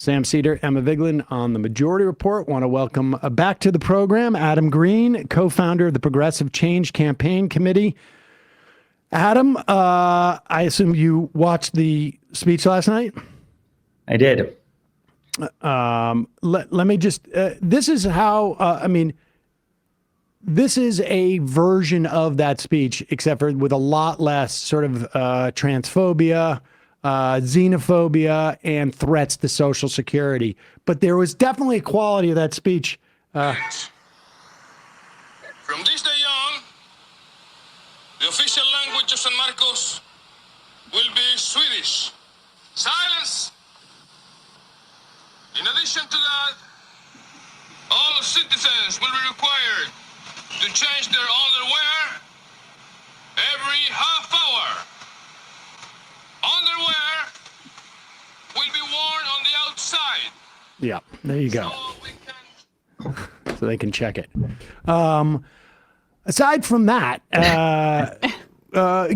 Sam Seder, Emma Vigeland on the Majority Report. Want to welcome back to the program Adam Green, co-founder of the Progressive Change Campaign Committee. Adam, I assume you watched the speech last night? I did. Let me just, this is how, this is a version of that speech, except for with a lot less sort of transphobia, xenophobia, and threats to social security. But there was definitely a quality of that speech. From this day on, the official language of San Marcos will be Swedish. Silence! In addition to that, all citizens will be required to change their underwear every half hour. Underwear will be worn on the outside. Yeah, there you go. So they can check it. Aside from that,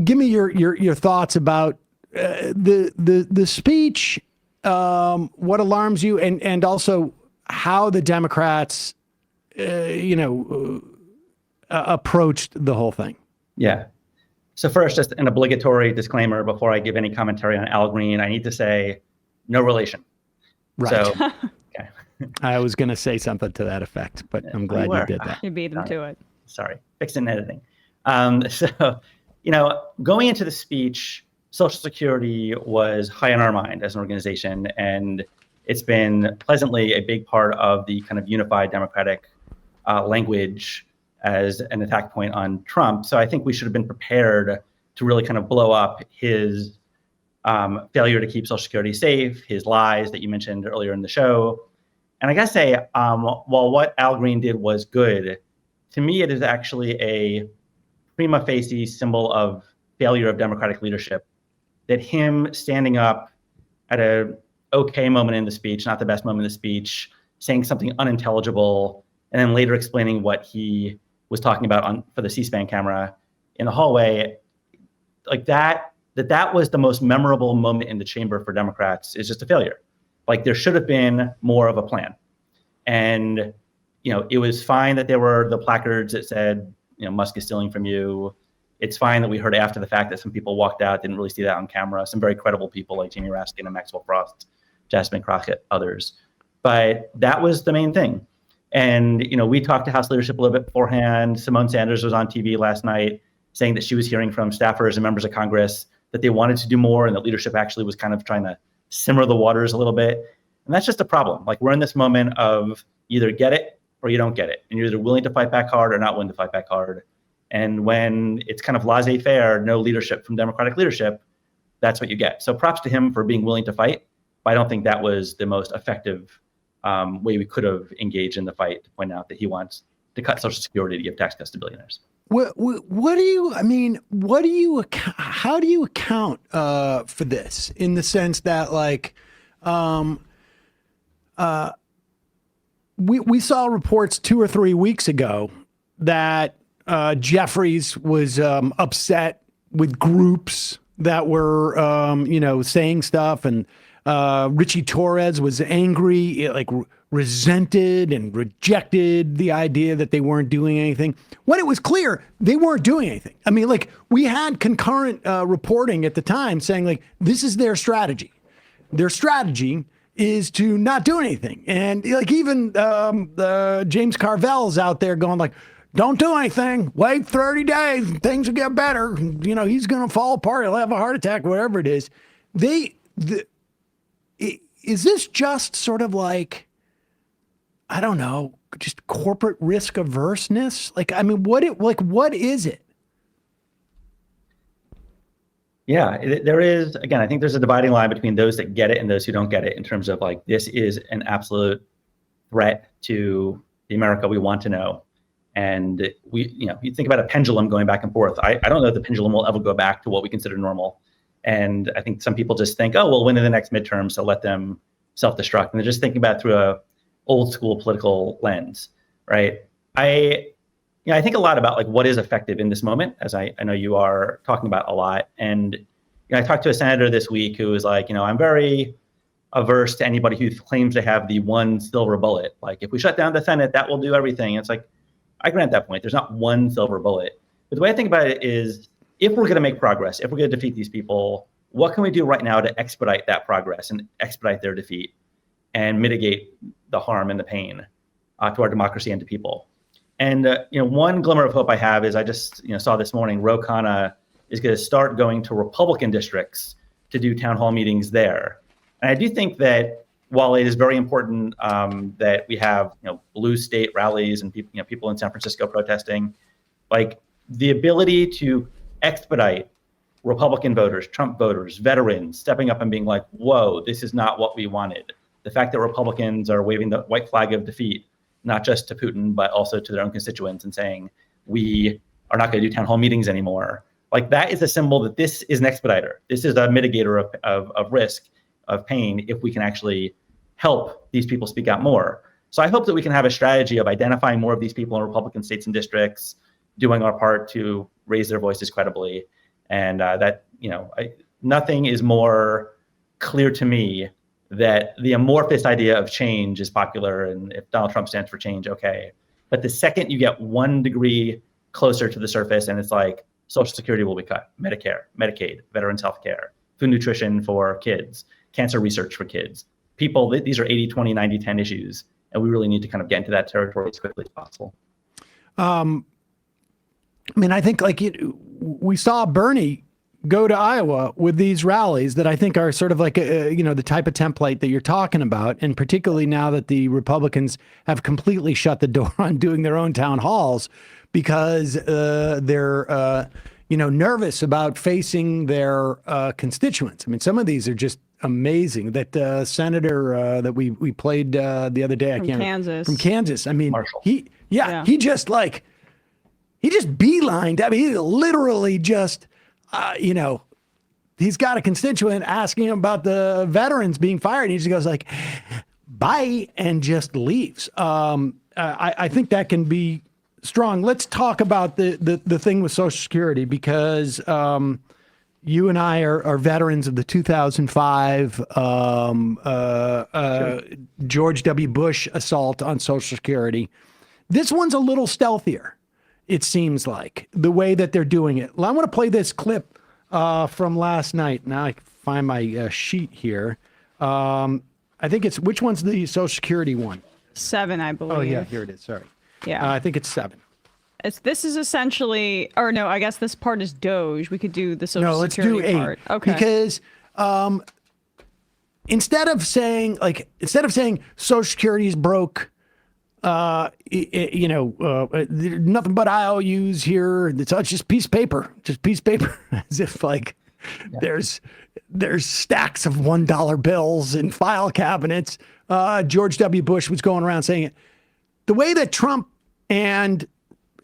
give me your thoughts about the speech. What alarms you, and also how the Democrats, approached the whole thing. Yeah. So first, just an obligatory disclaimer before I give any commentary on Al Green. I need to say, no relation. Right. So, okay. I was going to say something to that effect, but I'm glad you did that. You beat them to it. Sorry, fixed in editing. Going into the speech, Social Security was high on our mind as an organization, and it's been pleasantly a big part of the kind of unified Democratic language as an attack point on Trump. So I think we should have been prepared to really kind of blow up his failure to keep Social Security safe, his lies that you mentioned earlier in the show. And I gotta say, while what Al Green did was good, to me it is actually a prima facie symbol of failure of Democratic leadership, that him standing up at a okay moment in the speech, not the best moment in the speech, saying something unintelligible, and then later explaining what he was talking about for the C-SPAN camera in the hallway, like that was the most memorable moment in the chamber for Democrats, is just a failure. Like, there should have been more of a plan. And, it was fine that there were the placards that said, Musk is stealing from you. It's fine that we heard after the fact that some people walked out, didn't really see that on camera. Some very credible people like Jamie Raskin and Maxwell Frost, Jasmine Crockett, others. But that was the main thing. And, we talked to House leadership a little bit beforehand. Simone Sanders was on TV last night saying that she was hearing from staffers and members of Congress that they wanted to do more, and that leadership actually was kind of trying to simmer the waters a little bit. And that's just a problem. Like, we're in this moment of either get it or you don't get it. And you're either willing to fight back hard or not willing to fight back hard. And when it's kind of laissez-faire, no leadership from Democratic leadership, that's what you get. So props to him for being willing to fight. But I don't think that was the most effective way we could have engaged in the fight to point out that he wants to cut Social Security to give tax cuts to billionaires. How do you account for this, in the sense that, like, we saw reports 2 or 3 weeks ago that Jeffries was upset with groups that were, saying stuff, and Richie Torres was angry, like resented and rejected the idea that they weren't doing anything, when it was clear they weren't doing anything. I mean, like, we had concurrent reporting at the time saying, like, this is their strategy. Their strategy is to not do anything. And, like, even James Carvel's out there going, like, don't do anything. Wait 30 days. Things will get better. He's going to fall apart. He'll have a heart attack, whatever it is. Is this just sort of like, I don't know, just corporate risk averseness? Like, I mean, what is it? Yeah, there is, again, I think there's a dividing line between those that get it and those who don't get it, in terms of, like, this is an absolute threat to the America we want to know. And you think about a pendulum going back and forth. I don't know if the pendulum will ever go back to what we consider normal. And I think some people just think, oh, we'll win in the next midterm, so let them self-destruct. And they're just thinking about it through a old school political lens, right? I think a lot about, like, what is effective in this moment, as I know you are talking about a lot. And I talked to a senator this week who was like, I'm very averse to anybody who claims to have the one silver bullet. Like, if we shut down the Senate, that will do everything. It's like, I grant that point. There's not one silver bullet. But the way I think about it is, if we're going to make progress, if we're going to defeat these people, what can we do right now to expedite that progress and expedite their defeat and mitigate the harm and the pain to our democracy and to people? And one glimmer of hope I have is, I just saw this morning, Ro Khanna is going to start going to Republican districts to do town hall meetings there. And I do think that while it is very important that we have blue state rallies and people in San Francisco protesting, like, the ability to expedite Republican voters, Trump voters, veterans stepping up and being like, whoa, this is not what we wanted. The fact that Republicans are waving the white flag of defeat, not just to Putin, but also to their own constituents, and saying, we are not going to do town hall meetings anymore. Like, that is a symbol that this is an expediter. This is a mitigator of risk, of pain, if we can actually help these people speak out more. So I hope that we can have a strategy of identifying more of these people in Republican states and districts, doing our part to raise their voices credibly. And nothing is more clear to me that the amorphous idea of change is popular, and if Donald Trump stands for change, okay. But the second you get 1 degree closer to the surface, and it's like, Social Security will be cut, Medicare, Medicaid, veterans health care, food nutrition for kids, cancer research for kids. People, these are 80, 20, 90, 10 issues, and we really need to kind of get into that territory as quickly as possible. I think we saw Bernie go to Iowa with these rallies that I think are sort of like, the type of template that you're talking about. And particularly now that the Republicans have completely shut the door on doing their own town halls because they're, nervous about facing their constituents. Some of these are just amazing. That senator that we played the other day, from Kansas. Marshall. He just beelined. He literally just, he's got a constituent asking him about the veterans being fired. And he just goes like, bye, and just leaves. I think that can be strong. Let's talk about the thing with Social Security, because you and I are veterans of the 2005 George W. Bush assault on Social Security. This one's a little stealthier, it seems like, the way that they're doing it. I want to play this clip from last night. Now I find my sheet here. I think it's, which one's the Social Security one? 7, I believe. Oh, yeah, here it is. Sorry. Yeah. I think it's 7. This is essentially, or no, I guess this part is Doge. We could do the Social Security let's do 8. part. Okay. Because instead of saying Social Security is broke, nothing but IOUs here. It's just piece of paper, as if there's stacks of $1 bills in file cabinets. George W. Bush was going around saying it. The way that Trump, and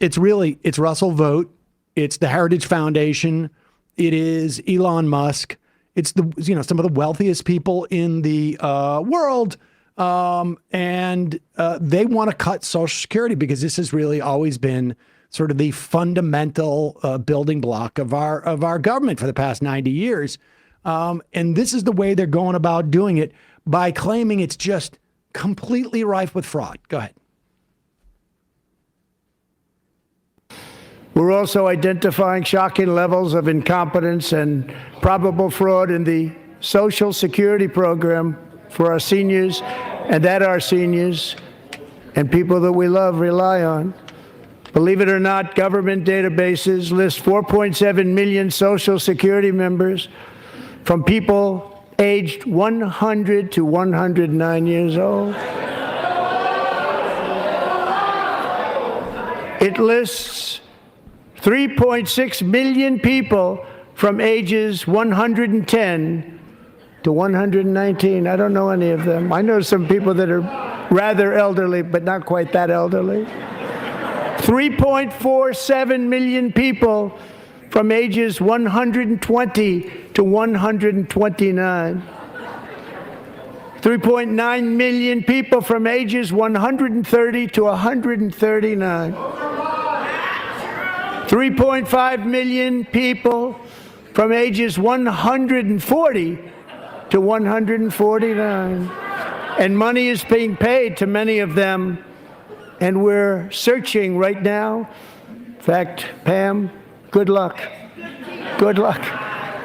it's Russell Vogt, it's the Heritage Foundation, it is Elon Musk, it's some of the wealthiest people in the world. And they want to cut Social Security because this has really always been sort of the fundamental building block of our government for the past 90 years. And this is the way they're going about doing it, by claiming it's just completely rife with fraud. Go ahead. We're also identifying shocking levels of incompetence and probable fraud in the Social Security program for our seniors, and that our seniors and people that we love rely on. Believe it or not, government databases list 4.7 million Social Security members from people aged 100 to 109 years old. It lists 3.6 million people from ages 110 to 119. I don't know any of them. I know some people that are rather elderly, but not quite that elderly. 3.47 million people from ages 120 to 129. 3.9 million people from ages 130 to 139. 3.5 million people from ages 140 to 149. And money is being paid to many of them. And we're searching right now. In fact, Pam, good luck. Good luck.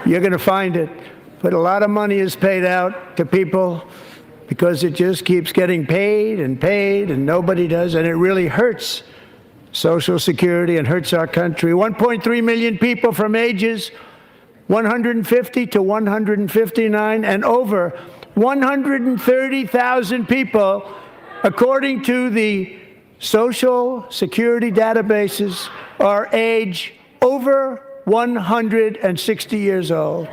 You're going to find it. But a lot of money is paid out to people because it just keeps getting paid, and nobody does. And it really hurts Social Security and hurts our country. 1.3 million people from ages 150 to 159, and over 130,000 people, according to the Social Security databases, are age over 160 years old.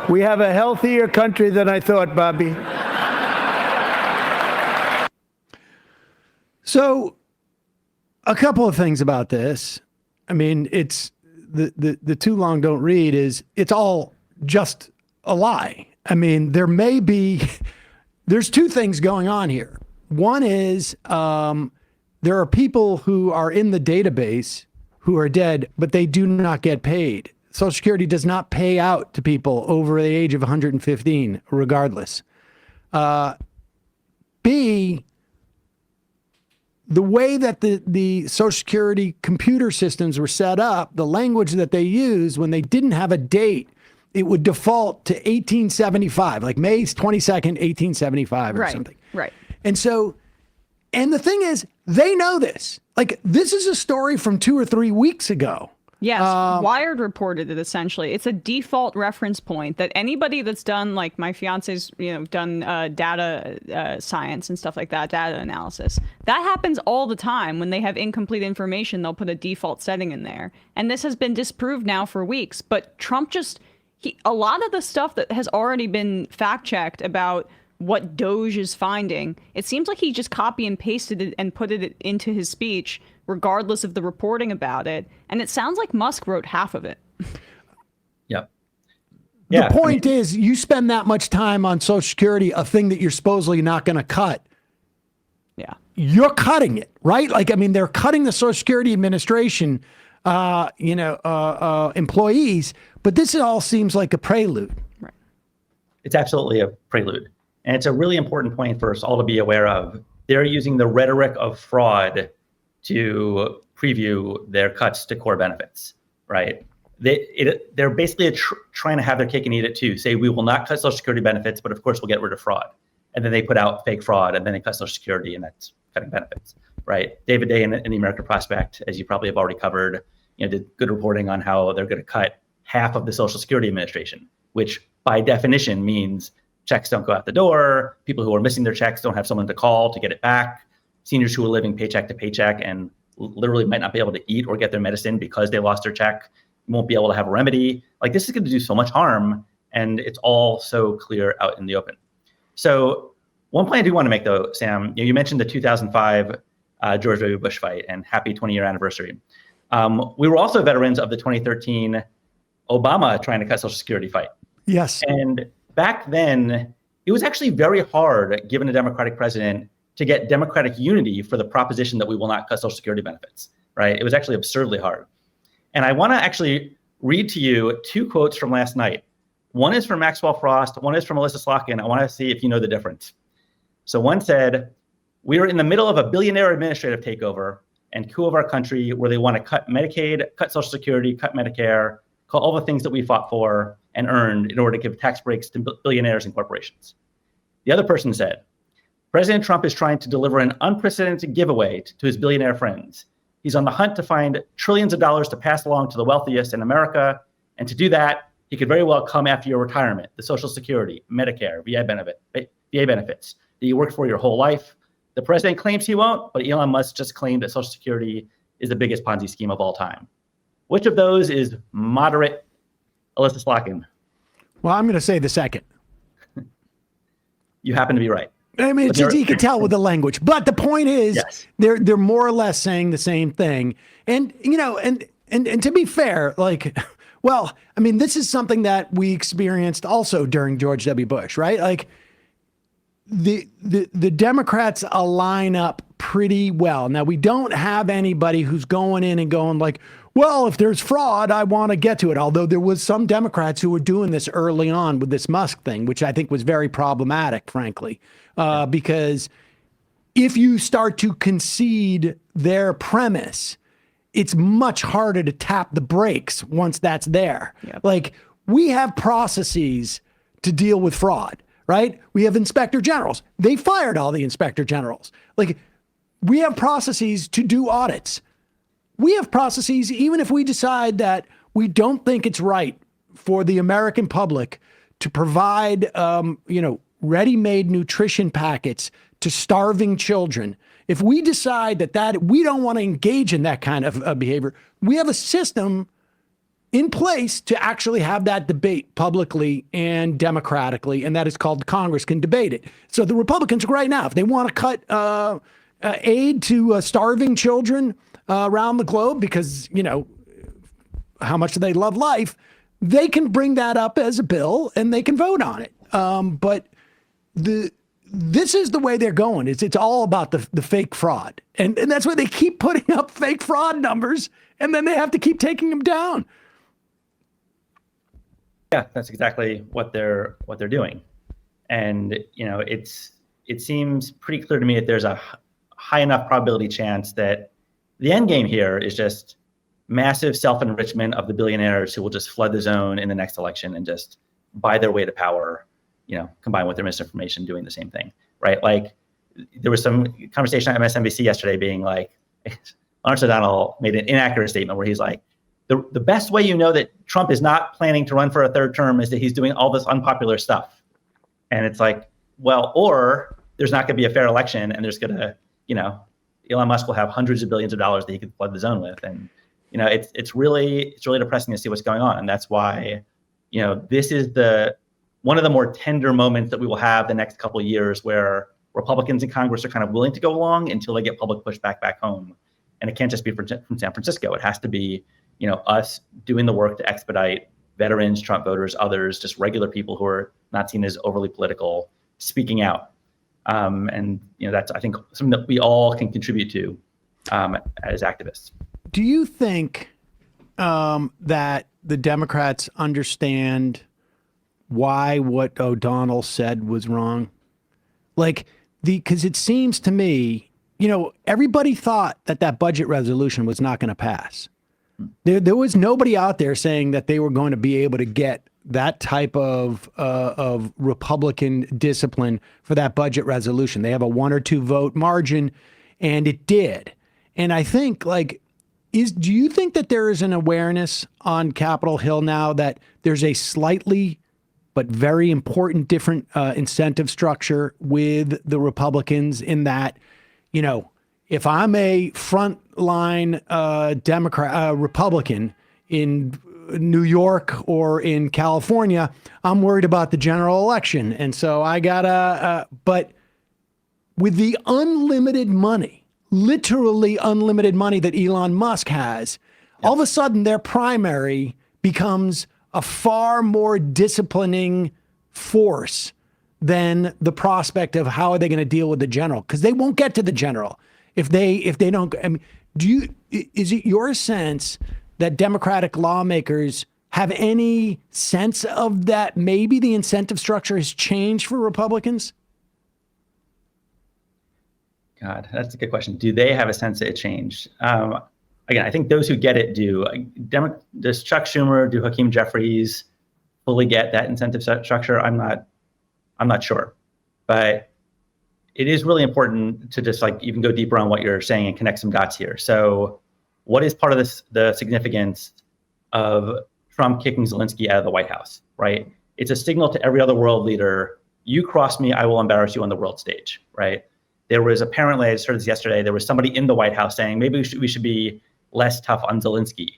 We have a healthier country than I thought, Bobby. So, a couple of things about this. I mean, it's the too long don't read is it's all just a lie. I mean, there's two things going on here. One is there are people who are in the database who are dead, but they do not get paid. Social Security does not pay out to people over the age of 115, regardless. B, the way that the Social Security computer systems were set up, the language that they use when they didn't have a date, it would default to 1875, like May 22nd, 1875 or something. Right. And so, and the thing is, they know this. Like, this is a story from 2 or 3 weeks ago. Yes, Wired reported it essentially. It's a default reference point that anybody that's done, like my fiance's, done data science and stuff like that, data analysis. That happens all the time. When they have incomplete information, they'll put a default setting in there. And this has been disproved now for weeks. But Trump a lot of the stuff that has already been fact checked about what Doge is finding, it seems like he just copy and pasted it and put it into his speech, regardless of the reporting about it. And it sounds like Musk wrote half of it. Yep. The point is, you spend that much time on Social Security, a thing that you're supposedly not going to cut. Yeah. You're cutting it, right? Like, I mean, they're cutting the Social Security Administration, employees, but this all seems like a prelude. Right. It's absolutely a prelude. And it's a really important point for us all to be aware of. They're using the rhetoric of fraud to preview their cuts to core benefits, right? They're basically trying to have their cake and eat it too. Say, we will not cut Social Security benefits, but of course we'll get rid of fraud. And then they put out fake fraud, and then they cut Social Security, and that's cutting benefits, right? David Day in the American Prospect, as you probably have already covered, did good reporting on how they're going to cut half of the Social Security Administration, which by definition means checks don't go out the door. People who are missing their checks don't have someone to call to get it back. Seniors who are living paycheck to paycheck and literally might not be able to eat or get their medicine because they lost their check, won't be able to have a remedy. Like, this is going to do so much harm, and it's all so clear out in the open. So one point I do want to make, though, Sam, you mentioned the 2005 George W. Bush fight, and happy 20-year anniversary. We were also veterans of the 2013 Obama trying to cut Social Security fight. Yes. And back then, it was actually very hard, given a Democratic president, to get Democratic unity for the proposition that we will not cut Social Security benefits, right? It was actually absurdly hard. And I want to actually read to you 2 quotes from last night. One is from Maxwell Frost, one is from Alyssa Slotkin. I want to see if you know the difference. So one said, "We are in the middle of a billionaire administrative takeover and coup of our country where they want to cut Medicaid, cut Social Security, cut Medicare, cut all the things that we fought for and earned in order to give tax breaks to billionaires and corporations." The other person said, "President Trump is trying to deliver an unprecedented giveaway to his billionaire friends. He's on the hunt to find trillions of dollars to pass along to the wealthiest in America. And to do that, he could very well come after your retirement, the Social Security, Medicare, VA benefits that you worked for your whole life. The president claims he won't, but Elon Musk just claimed that Social Security is the biggest Ponzi scheme of all time." Which of those is moderate, Alyssa Slotkin? Well, I'm going to say the second. You happen to be right. I mean, it's just, you can tell with the language. But the point is, yes, they're more or less saying the same thing. And, and to be fair, like, well, I mean, this is something that we experienced also during George W. Bush, right? Like, the Democrats align up pretty well. Now, we don't have anybody who's going in and going like, well, if there's fraud, I want to get to it. Although there was some Democrats who were doing this early on with this Musk thing, which I think was very problematic, frankly, because if you start to concede their premise, it's much harder to tap the brakes once that's there. Yep. Like, we have processes to deal with fraud, right? We have inspector generals. They fired all the inspector generals. Like, we have processes to do audits. We have processes, even if we decide that we don't think it's right for the American public to provide, ready-made nutrition packets to starving children. If we decide that we don't want to engage in that kind of behavior, we have a system in place to actually have that debate publicly and democratically, and that is called Congress can debate it. So the Republicans right now, if they want to cut aid to starving children around the globe because, how much they love life, they can bring that up as a bill and they can vote on it. But this is the way they're going. It's all about the fake fraud. And that's why they keep putting up fake fraud numbers, and then they have to keep taking them down. Yeah, that's exactly what they're doing. And, it seems pretty clear to me that there's a high enough probability chance that the end game here is just massive self-enrichment of the billionaires who will just flood the zone in the next election and just buy their way to power, combined with their misinformation, doing the same thing, right? Like, there was some conversation on MSNBC yesterday being like, Lawrence O'Donnell made an inaccurate statement where he's like, the best way you know that Trump is not planning to run for a third term is that he's doing all this unpopular stuff. And it's like, well, or there's not going to be a fair election, and there's going to, Elon Musk will have hundreds of billions of dollars that he could flood the zone with. And, it's really depressing to see what's going on. And that's why, this is one of the more tender moments that we will have the next couple of years, where Republicans in Congress are kind of willing to go along until they get public pushback back home. And it can't just be from San Francisco. It has to be, us doing the work to expedite veterans, Trump voters, others, just regular people who are not seen as overly political, speaking out. And that's, I think, something that we all can contribute to as activists. Do you think that the Democrats understand why what O'Donnell said was wrong? Because it seems to me, everybody thought that budget resolution was not going to pass. There was nobody out there saying that they were going to be able to get that type of Republican discipline for that budget resolution. They have a 1 or 2 vote margin, and it did. And I think, do you think that there is an awareness on Capitol Hill now that there's a slightly but very important different incentive structure with the Republicans, in that, if I'm a frontline Republican in New York or in California, I'm worried about the general election. And so I gotta, but with the unlimited money, literally unlimited money that Elon Musk has, all of a sudden their primary becomes a far more disciplining force than the prospect of how are they going to deal with the general, because they won't get to the general if they don't. I mean, is it your sense that Democratic lawmakers have any sense of that? Maybe the incentive structure has changed for Republicans? God, that's a good question. Do they have a sense that it changed? Again, I think those who get it do. Does Chuck Schumer, do Hakeem Jeffries fully get that incentive structure? I'm not sure, but it is really important to just even go deeper on what you're saying and connect some dots here. So, what is part of this, the significance of Trump kicking Zelensky out of the White House, right? It's a signal to every other world leader: you cross me, I will embarrass you on the world stage, right? There was apparently, I just heard this yesterday, there was somebody in the White House saying maybe we should be less tough on Zelensky.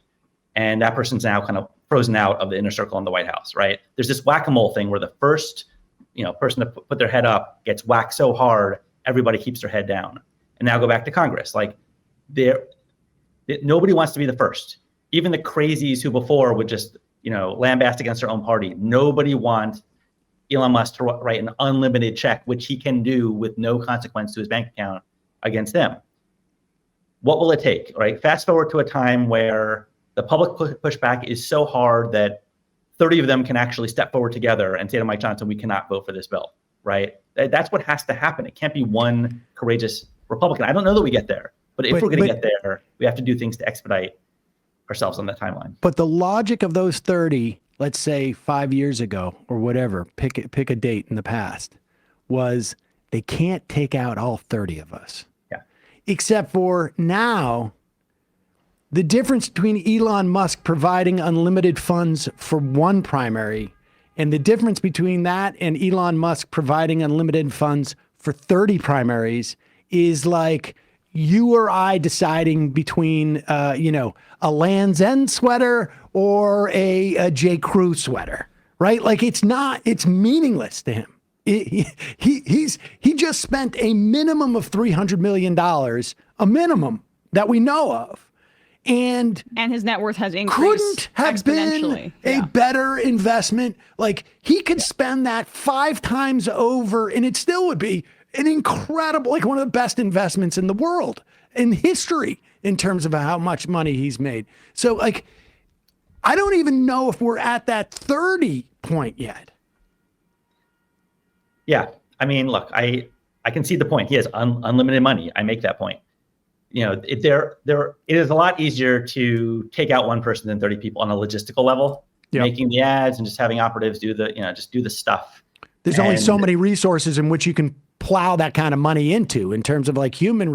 And that person's now kind of frozen out of the inner circle in the White House, right? There's this whack-a-mole thing where the first person to put their head up gets whacked so hard, everybody keeps their head down. And now go back to Congress. Nobody wants to be the first. Even the crazies who before would just, lambast against their own party. Nobody wants Elon Musk to write an unlimited check, which he can do with no consequence to his bank account, against them. What will it take, right? Fast forward to a time where the public pushback is so hard that 30 of them can actually step forward together and say to Mike Johnson, we cannot vote for this bill, right? That's what has to happen. It can't be one courageous Republican. I don't know that we get there, but if we're going to get there, we have to do things to expedite ourselves on that timeline. But the logic of those 30, let's say 5 years ago or whatever, pick a date in the past, was they can't take out all 30 of us. Yeah. Except for now, the difference between Elon Musk providing unlimited funds for one primary and the difference between that and Elon Musk providing unlimited funds for 30 primaries is like you or I deciding between, a Land's End sweater or a J. Crew sweater, right? Like it's meaningless to him. He just spent a minimum of $300 million, a minimum that we know of. And his net worth has increased couldn't have been a better investment. Like he could spend that 5 times over and it still would be an incredible, like one of the best investments in the world, in history, in terms of how much money he's made. So like, I don't even know if we're at that 30 point yet. Yeah. I mean, look, I can see the point. He has unlimited money. I make that point. It is a lot easier to take out one person than 30 people on a logistical level, making the ads and just having operatives do just do the stuff. There's only so many resources in which you can plow that kind of money into in terms of like human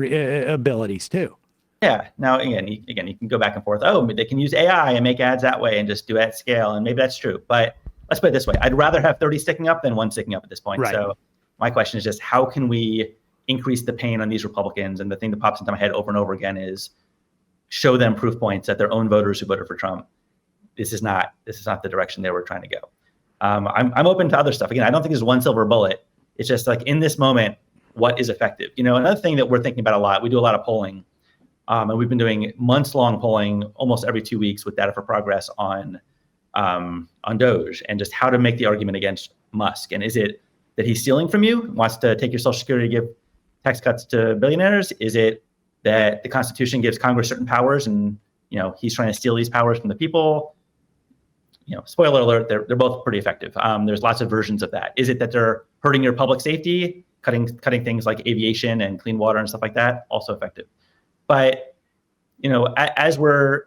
abilities too. Yeah. Now, again, you can go back and forth. Oh, they can use AI and make ads that way and just do it at scale. And maybe that's true. But let's put it this way. I'd rather have 30 sticking up than one sticking up at this point. Right. So my question is just how can we increase the pain on these Republicans? And the thing that pops into my head over and over again is show them proof points that their own voters who voted for Trump, this is not the direction they were trying to go. I'm open to other stuff. Again, I don't think there's one silver bullet. It's just like in this moment, what is effective? Another thing that we're thinking about a lot, we do a lot of polling, and we've been doing months-long polling almost every 2 weeks with Data for Progress on Doge and just how to make the argument against Musk. And is it that he's stealing from you, wants to take your Social Security, give tax cuts to billionaires? Is it that the Constitution gives Congress certain powers and he's trying to steal these powers from the people? Spoiler alert, they're both pretty effective. There's lots of versions of that. Is it that they're hurting your public safety, cutting things like aviation and clean water and stuff like that? Also effective. But as we're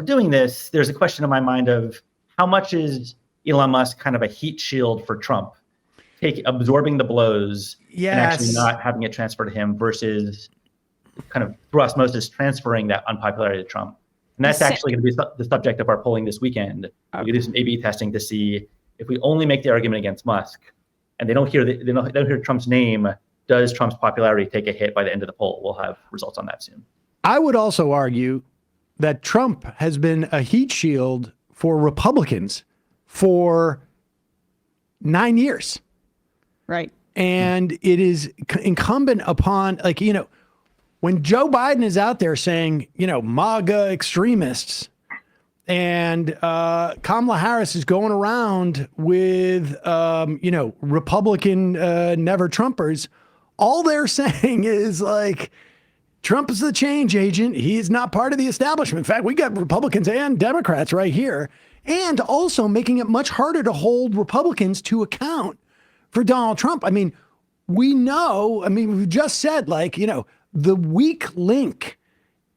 doing this, there's a question in my mind of how much is Elon Musk kind of a heat shield for Trump, absorbing the blows and actually not having it transfer to him versus kind of through osmosis transferring that unpopularity to Trump. And that's actually going to be the subject of our polling this weekend. Okay. We're going to do some A/B testing to see if we only make the argument against Musk and they don't hear Trump's name, does Trump's popularity take a hit by the end of the poll? We'll have results on that soon. I would also argue that Trump has been a heat shield for Republicans for 9 years. Right. And it is incumbent upon, when Joe Biden is out there saying, MAGA extremists, and Kamala Harris is going around with, Republican never Trumpers, all they're saying is like, Trump is the change agent. He is not part of the establishment. In fact, we got Republicans and Democrats right here, and also making it much harder to hold Republicans to account for Donald Trump. I mean, we just said the weak link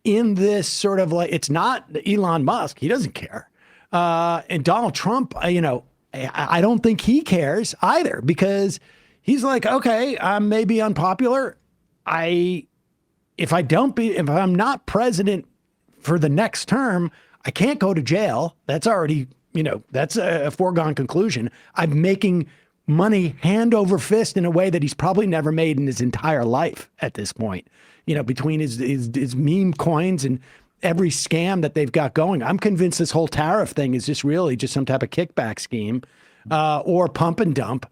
in this sort of it's not Elon Musk. He doesn't care. And Donald Trump, I don't think he cares either because he's like, okay, I'm maybe unpopular. If I'm not president for the next term, I can't go to jail. That's already, that's a foregone conclusion. I'm making money hand over fist in a way that he's probably never made in his entire life at this point, between his meme coins and every scam that they've got going. I'm convinced this whole tariff thing is just really just some type of kickback scheme or pump and dump.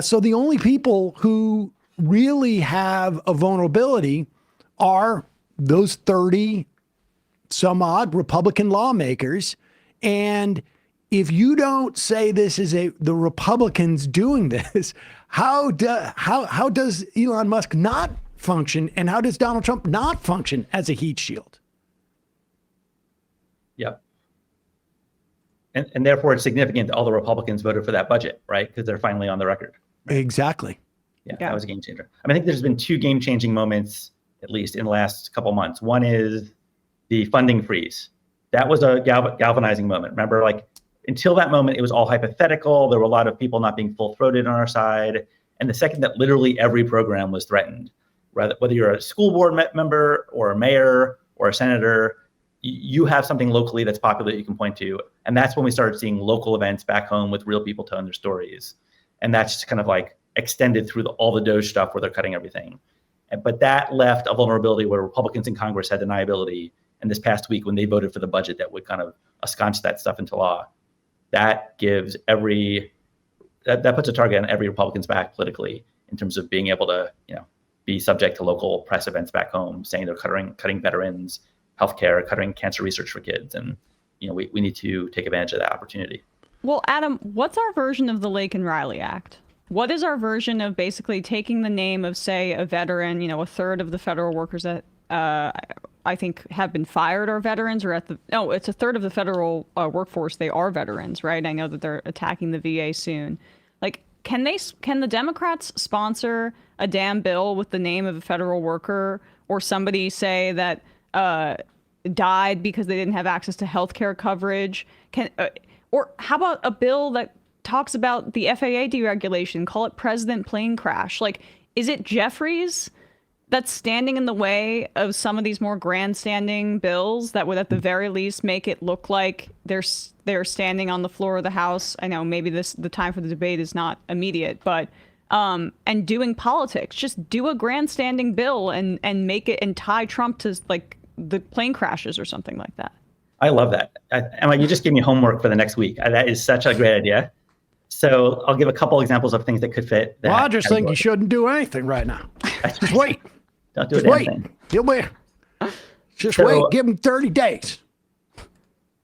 So the only people who really have a vulnerability are those 30 some odd Republican lawmakers. And if you don't say this is the Republicans doing this, how does Elon Musk not function, and how does Donald Trump not function as a heat shield? Yep. And therefore, it's significant that all the Republicans voted for that budget, right? Because they're finally on the record. Exactly. Yeah, that was a game changer. I think there's been two game-changing moments, at least in the last couple months. One is the funding freeze. That was a galvanizing moment. Remember, like, until that moment, it was all hypothetical. There were a lot of people not being full-throated on our side. And the second that literally every program was threatened, whether you're a school board member or a mayor or a senator, you have something locally that's popular that you can point to. And that's when we started seeing local events back home with real people telling their stories. And that's just kind of like extended through all the Doge stuff where they're cutting everything. But that left a vulnerability where Republicans in Congress had deniability. And this past week, when they voted for the budget that would kind of ensconce that stuff into law, that gives that puts a target on every Republican's back politically in terms of being able to, be subject to local press events back home, saying they're cutting veterans, healthcare, cutting cancer research for kids. And, we need to take advantage of that opportunity. Well, Adam, what's our version of the Laken Riley Act? What is our version of basically taking the name of, say, a veteran, a third of the federal workers that I think have been fired are veterans, or it's a third of the federal workforce. They are veterans, right? I know that they're attacking the VA soon. Like, can the Democrats sponsor a damn bill with the name of a federal worker, or somebody say that died because they didn't have access to healthcare coverage? Or how about a bill that talks about the FAA deregulation, call it President Plane Crash? Like, is it Jeffries that's standing in the way of some of these more grandstanding bills that would at the very least make it look like they're standing on the floor of the House? I know maybe the time for the debate is not immediate, but and doing politics, just do a grandstanding bill and make it and tie Trump to like the plane crashes or something like that. I love that. Emma, you just gave me homework for the next week. That is such a great idea. So I'll give a couple examples of things that could fit. Well, I just think you shouldn't do anything right now. Just wait. Don't do just anything. He'll wait. Just wait. Give him 30 days.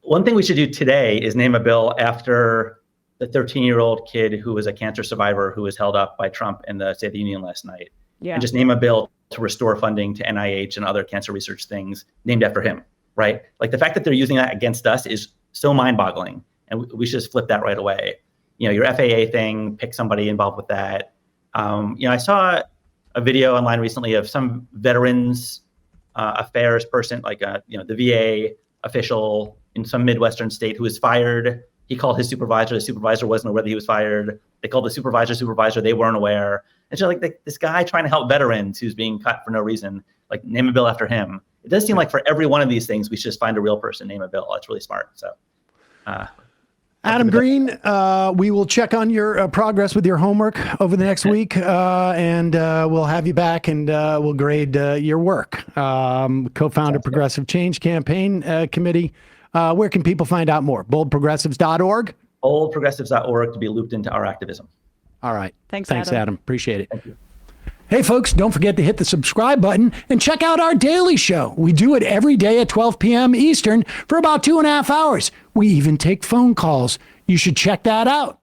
One thing we should do today is name a bill after the 13-year-old kid who was a cancer survivor who was held up by Trump in the State of the Union last night. Yeah. And just name a bill to restore funding to NIH and other cancer research things named after him, right? Like, the fact that they're using that against us is so mind-boggling, and we should just flip that right away. Your FAA thing, pick somebody involved with that. I saw a video online recently of some veterans affairs person, like the VA official in some Midwestern state who was fired. He called his supervisor. The supervisor wasn't aware that he was fired. They called the supervisor. They weren't aware. And so, like, this guy trying to help veterans who's being cut for no reason, like, name a bill after him. It does seem like for every one of these things, we should just find a real person, name a bill. That's really smart. So, Adam Green, we will check on your progress with your homework over the next week, and we'll have you back, and we'll grade your work. Co-founder Progressive Change Campaign Committee. Where can people find out more? boldprogressives.org? boldprogressives.org to be looped into our activism. All right. Thanks, Adam. Appreciate it. Thank you. Hey, folks, don't forget to hit the subscribe button and check out our daily show. We do it every day at 12 p.m. Eastern for about 2.5 hours. We even take phone calls. You should check that out.